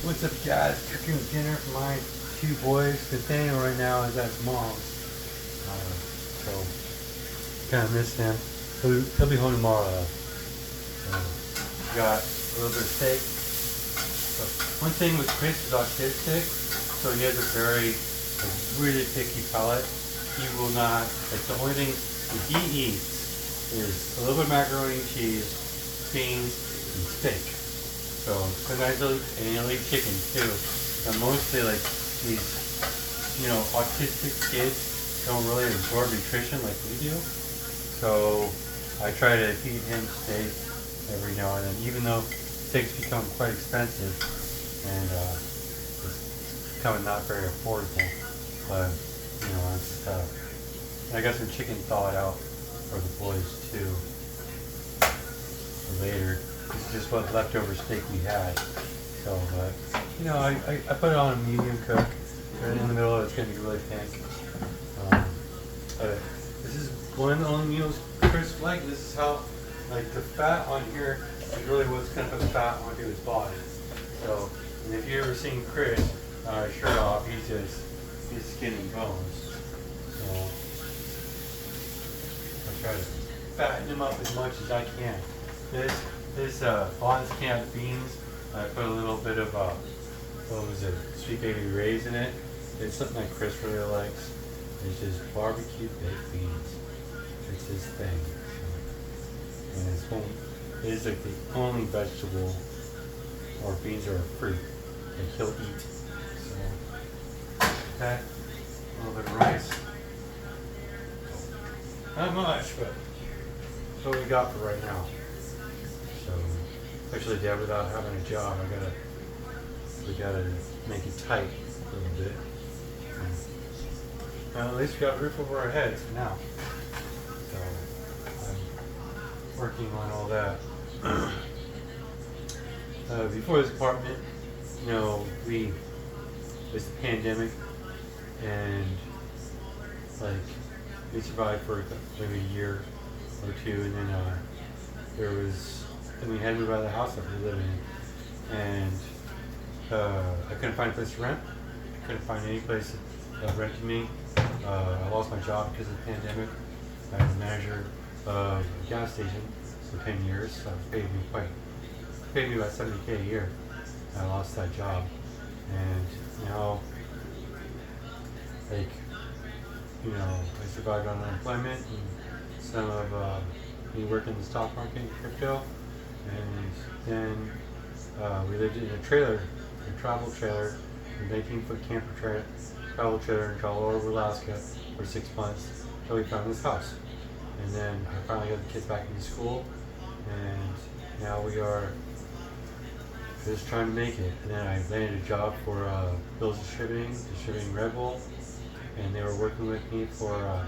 What's up, guys? Cooking dinner for my two boys. Nathaniel right now is at his mom's, so kind of miss him. He'll be home tomorrow. Got a little bit of steak. So one thing with Chris is autistic, so he has a very really picky palate. He will not the only thing that he eats is a little bit of macaroni and cheese, beans, and steak. So sometimes he'll eat chicken too. But mostly these, autistic kids don't really absorb nutrition like we do. So I try to feed him steak every now and then, even though steaks become quite expensive and it's becoming not very affordable. But I got some chicken thawed out for the boys too for later. This is just what leftover steak we had. So, but I put it on a medium cook. Right in the middle, it's gonna be really pink. But this is one of the only meals Chris likes. This is how, the fat on here is really what's gonna put fat onto his body. So, and if you ever seen Chris shirt off, he's skin and bones. So, I try to fatten him up as much as I can. This Bonds canned beans, I put a little bit of sweet baby rays in it. It's something that Chris really likes. It's just barbecue baked beans. It's his thing. So, and it is the only vegetable or beans or fruit that he'll eat. So that, a little bit of rice. Not much, but that's what we got for right now. So, especially Dad, without having a job, we gotta make it tight a little bit. Well, at least we got a roof over our heads for now. So, I'm working on all that. Before this apartment, it's the pandemic, and we survived for maybe a year or two, and then then we had to move out of the house that we were living in, and I couldn't find a place to rent. I couldn't find any place that rented me. I lost my job because of the pandemic. I was manager of a gas station for 10 years, so it paid me about $70K a year. I lost that job, and now, I survived on unemployment and some of me working in the stock market and crypto, and then we lived in a travel trailer, a 19-foot camper travel trailer in Colorado, Alaska for 6 months until we found this house. And then I finally got the kids back into school, and now we are just trying to make it. And then I landed a job for Bill's distributing Red Bull, and they were working with me for a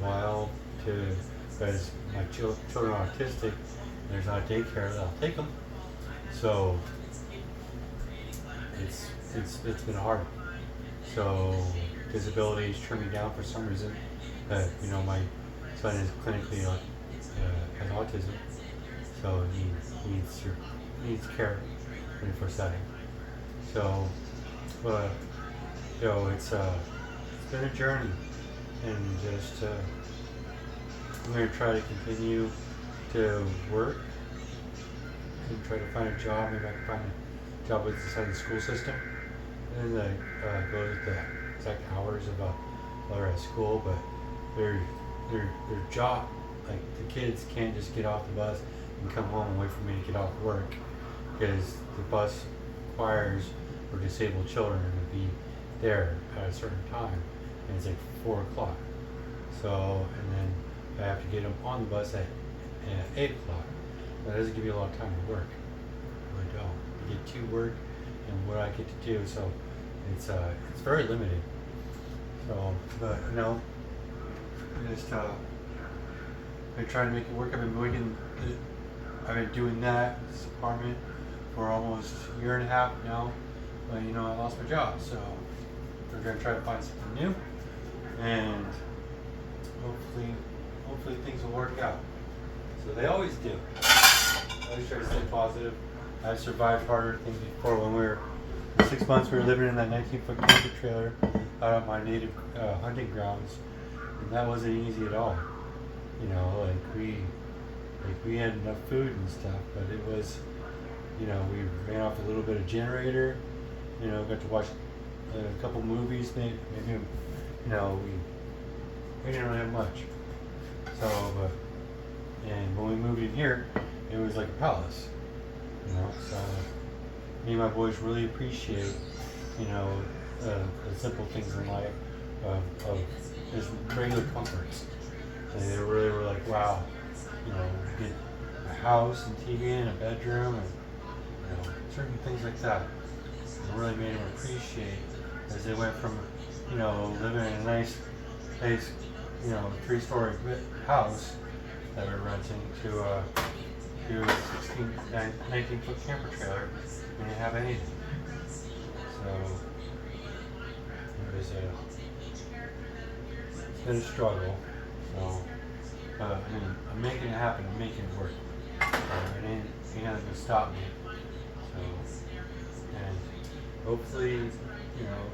while because my children are autistic, and there's not a daycare that'll take them. So it's been hard. So disability is trimming down for some reason. My son is clinically has autism, so he needs care 24/7. So, it's been a journey, and just I'm going to try to continue to work and try to find a job. Maybe I can find a job inside the school system, and then go to the exact hours of while they're at school. But their job, the kids can't just get off the bus and come home and wait for me to get off work, because the bus requires for disabled children to be there at a certain time, and it's 4 o'clock. So, and then I have to get them on the bus at 8 o'clock. That doesn't give you a lot of time to work. I really don't. You get to work and what I get to do, so it's very limited. So, but I'm trying to make it work. I've been doing this apartment for almost a year and a half now. But I lost my job, so we're gonna try to find something new, and hopefully things will work out. So they always do. I always try to stay positive. I've survived harder things before when we were 6 months we were living in that 19-foot camper trailer out at my native hunting grounds, and that wasn't easy at all. You know, we had enough food and stuff, but it was, you know, we ran off a little bit of generator. You know, got to watch a couple movies. Maybe you know, we didn't really have much. So, and when we moved in here, it was like a palace. You know, so me and my boys really appreciate, you know, the simple things in life of just regular comforts. And they really were like, wow, you know, we get a house and TV and a bedroom and, you know, certain things like that. It really made them appreciate as they went from, you know, living in a nice, you know, 3-story house that we're renting to a 19-foot camper trailer. We didn't have anything. So it was it's been a struggle. So I mean, I'm making it happen. I'm making it work. It ain't nothing to stop me. So, and hopefully, you know,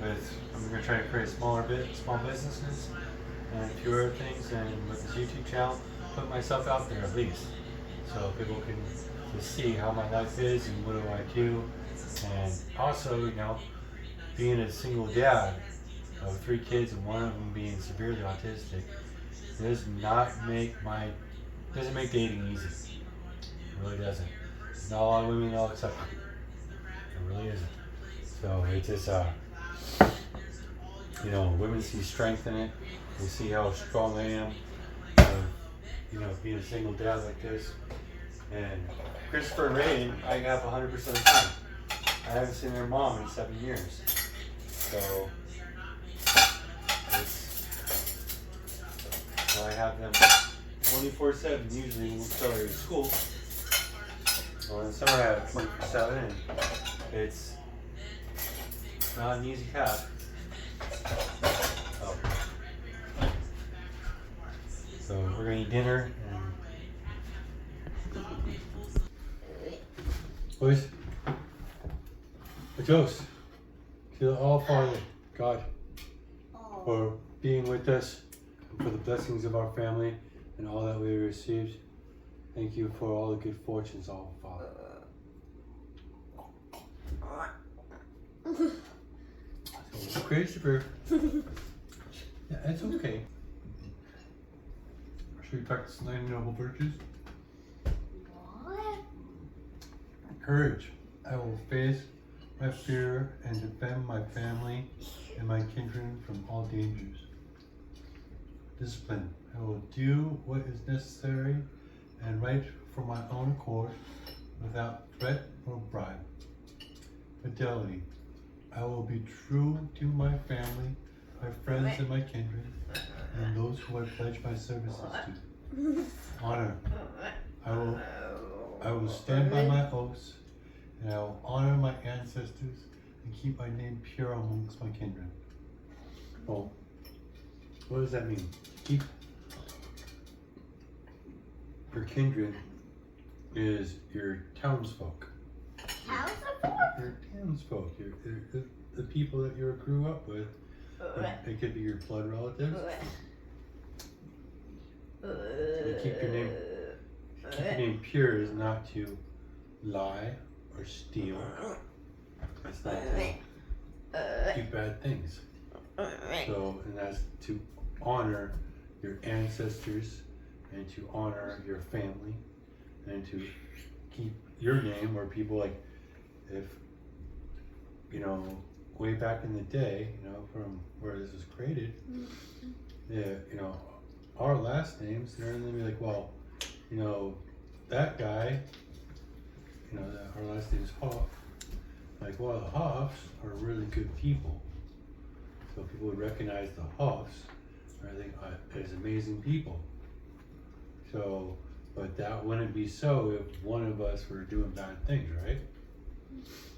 I'm gonna try to create small businesses and a few other things, and with this YouTube channel, put myself out there at least, so people can just see how my life is and what do I do. And also, you know, being a single dad of 3 kids and one of them being severely autistic doesn't make dating easy. It really doesn't. Not a lot of women that'll accept it. It really isn't. So it's just you know, women see strength in it. They see how strong I am. You know, being a single dad like this. And Christopher and Ray, I have 100% of the time. I haven't seen their mom in 7 years. So I have them 24/7 usually until they're in school. Well, in summer I have 24/7, and it's not an easy task. Oh. So we're gonna eat dinner and boys, a toast to the All-Father God for being with us, and for the blessings of our family and all that we received. Thank you for all the good fortunes, all Father. So, Christopher, yeah, it's okay. Should we practice 9 noble virtues? What? Courage. I will face my fear and defend my family and my kindred from all dangers. Discipline. I will do what is necessary and right for my own accord without threat or bribe. Fidelity. I will be true to my family, my friends, and my kindred, and those who I pledge my services to. Honor. I will stand by my oaths, and I will honor my ancestors and keep my name pure amongst my kindred. Well, what does that mean? Keep your kindred is your townsfolk. Your townsfolk, the people that you grew up with. It could be your blood relatives. And keep your name pure is not to lie or steal. It's not to do bad things. So, and that's to honor your ancestors and to honor your family and to keep your name, where people like, if, you know, way back in the day, you know, from where this was created, yeah, you know, our last names, they're going to be like, well, you know, that guy, you know, our last name is Hoff. Like, well, the Hoffs are really good people. So people would recognize the Hoffs as amazing people. So, but that wouldn't be so if one of us were doing bad things, right?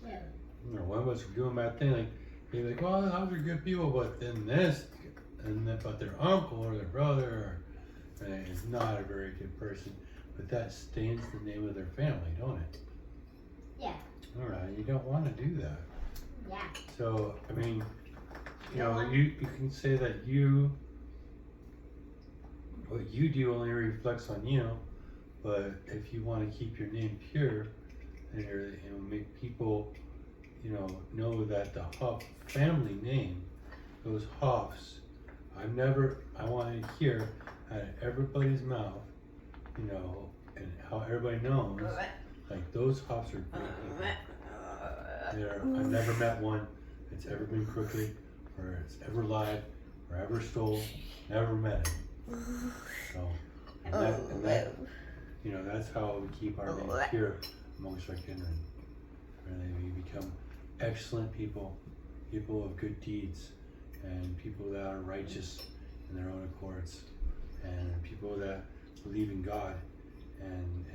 Yeah. You know, one of us were doing bad things, like, they'd be like, well, the Hoffs are good people, but then this, and then, but their uncle or their brother is not a very good person. But that stains the name of their family, don't it? Yeah. All right, you don't want to do that. Yeah. So, I mean, you can say that what you do only reflects on you, but if you want to keep your name pure and make people, know that the Huff family name, those Huffs, I want to hear out of everybody's mouth, and how everybody knows, like those Huffs are great people. I've never met one that's ever been crooked, or it's ever lied, or ever stole. Never met it. So, and that, that's how we keep our name pure amongst our kindred. Really, we become excellent people, people of good deeds, and people that are righteous in their own accords, and people that believe in God, and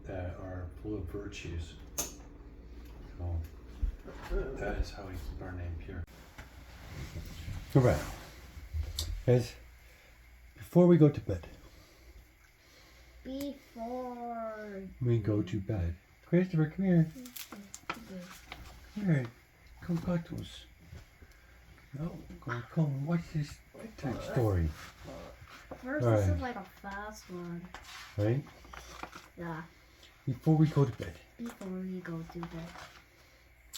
that are full of virtues. So that is how we keep our name pure. All right, guys. Before we go to bed. Christopher, come here. Come here. Come talk to us. No, come watch this bedtime story. First, this is like a fast one. Right? Yeah. Before we go to bed.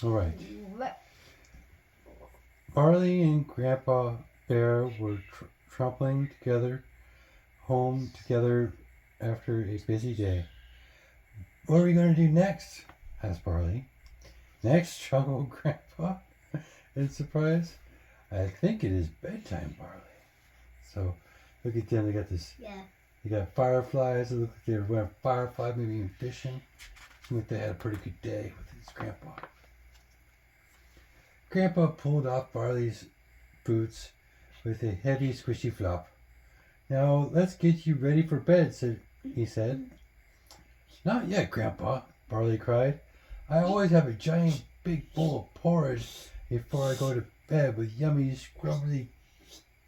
All right. Barley and Grandpa Bear were trampling home together after a busy day. What are we going to do next? Asked Barley. Next, chuckled Grandpa in surprise. I think it is bedtime, Barley. So, look at them. They got this. Yeah. They got fireflies. They look like they were wearing fireflies, maybe even fishing. Seems like they had a pretty good day with his grandpa. Grandpa pulled off Barley's boots with a heavy, squishy flop. Now, let's get you ready for bed, he said. Not yet, Grandpa, Barley cried. I always have a giant big bowl of porridge before I go to bed with yummy, scrubbly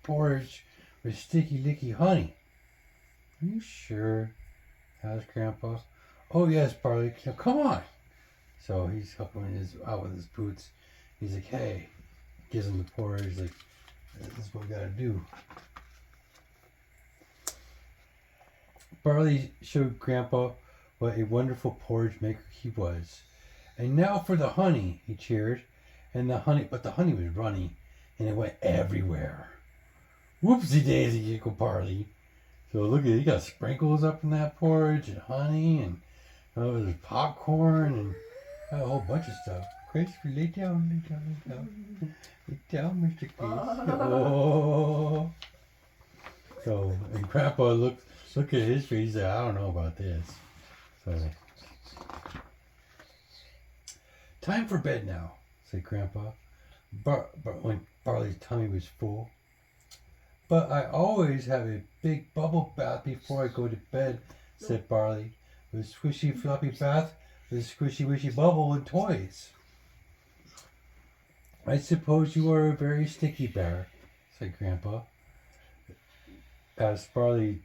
porridge with sticky, licky honey. Are you sure? Asked Grandpa. Oh, yes, Barley. Now, come on. So he's helping out with his boots. He's like, hey, gives him the porridge. Like, this is what we gotta do. Barley showed Grandpa what a wonderful porridge maker he was. And now for the honey, he cheered. But the honey was runny, and it went everywhere. Whoopsie daisy, giggled Barley. So look at it, he got sprinkles up in that porridge, and honey, and there's popcorn, and a whole bunch of stuff. Christopher, lay down. Lay down, Mr. Chris. Oh. So, and Grandpa look at his face, he's like, I don't know about this. So, time for bed now, said Grandpa. But when Barley's tummy was full. But I always have a big bubble bath before I go to bed, said Barley. A squishy floppy bath with a squishy wishy bubble and toys. I suppose you are a very sticky bear, said Grandpa. As Barley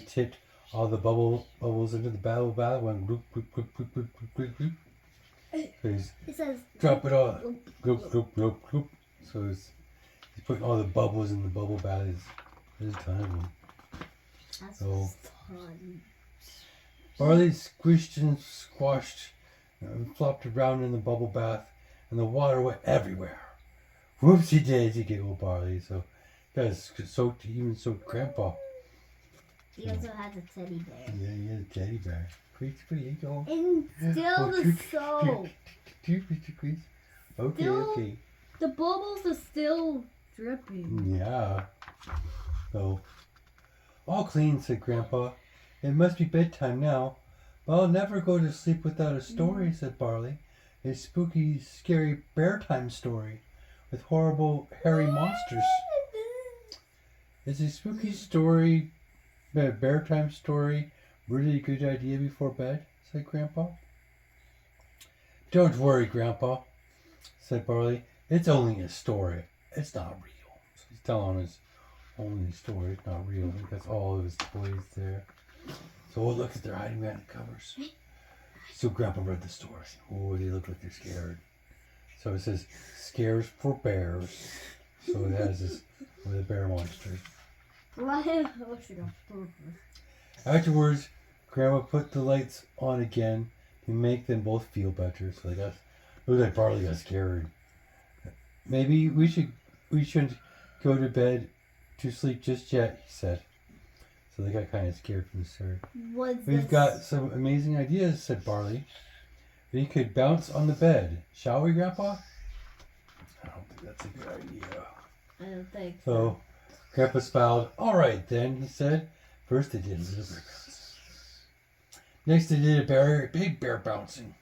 tipped all the bubbles into the bubble bath, went gloop, gloop, gloop, gloop, gloop, gloop, gloop. So it says drop it all. Gloop, gloop, gloop, gloop. So he's putting all the bubbles in the bubble bath. It's time. That's so fun. Barley squished and squashed and flopped around in the bubble bath, and the water went everywhere. Whoopsie daisy, giggled Barley. So guys soaked Grandpa. He also has a teddy bear. Yeah, he had a teddy bear. Pretty go. And still the soap. Okay. The bubbles are still dripping. Yeah. So, all clean, said Grandpa. It must be bedtime now. But I'll never go to sleep without a story, said Barley. A spooky, scary bear time story with horrible, hairy monsters. Is a spooky story, a bear time story, really a good idea before bed? Said Grandpa. Don't worry, Grandpa, said Barley. It's only a story. It's not real. So he's telling us only a story. It's not real. I think that's all of his toys there. So look at they're hiding behind the covers. So Grandpa read the story. Oh, they look like they're scared. So it says scares for bears. So it has this with a bear monster. Afterwards, Grandma put the lights on again to make them both feel better. So they got, looks like Barley got scared. Maybe we shouldn't go to bed to sleep just yet, he said. So they got kind of scared from the start. We've got some amazing ideas, said Barley. We could bounce on the bed. Shall we, Grandpa? I don't think that's a good idea. I don't think so. Grandpa smiled. All right, then, he said. First they did a little bear bouncing. Next they did a big bear bouncing.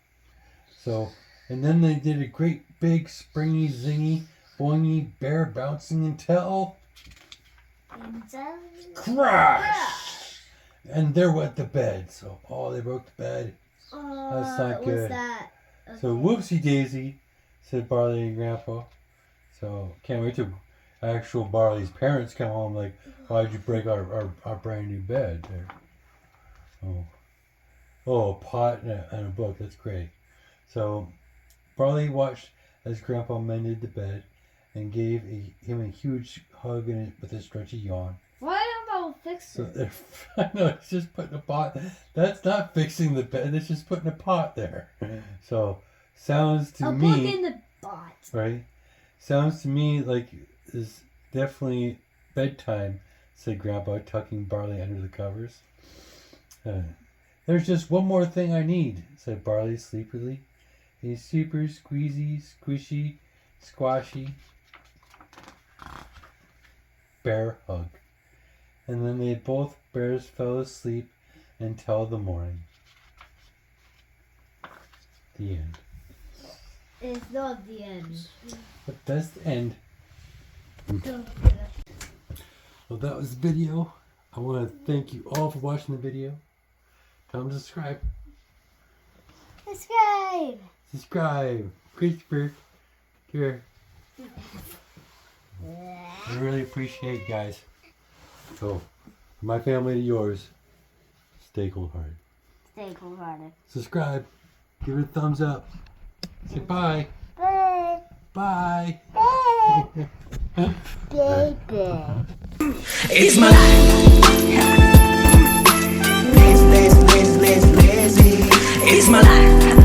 So, and then they did a great big springy, zingy, boingy bear bouncing until... crash! And there went the bed. So, they broke the bed. That's not good. That? Okay. So, whoopsie daisy, said Barley and Grandpa. So, can't wait till actual Barley's parents come home like, why'd you break our brand new bed there? Oh, a pot and a book. That's great. So, Barley watched as Grandpa mended the bed and gave him a huge hug with a stretchy yawn. Why about fixing it? I know, it's just putting a pot. That's not fixing the bed. It's just putting a pot there. So, sounds to me... A book in the pot. Right? Sounds to me like it's definitely bedtime, said Grandpa, tucking Barley under the covers. There's just one more thing I need, said Barley sleepily. A super squeezy, squishy, squashy bear hug. And then both bears fell asleep until the morning. The end. It's not the end. But that's the end. Well, that was the video. I want to thank you all for watching the video. Tell them to subscribe. Subscribe. Christopher. Here. I really appreciate you guys. So, from my family to yours, stay cold-hearted. Stay cold-hearted. Subscribe. Give it a thumbs up. Say bye. Bye. Bye. Baby. It's my life. Lazy. It's my life.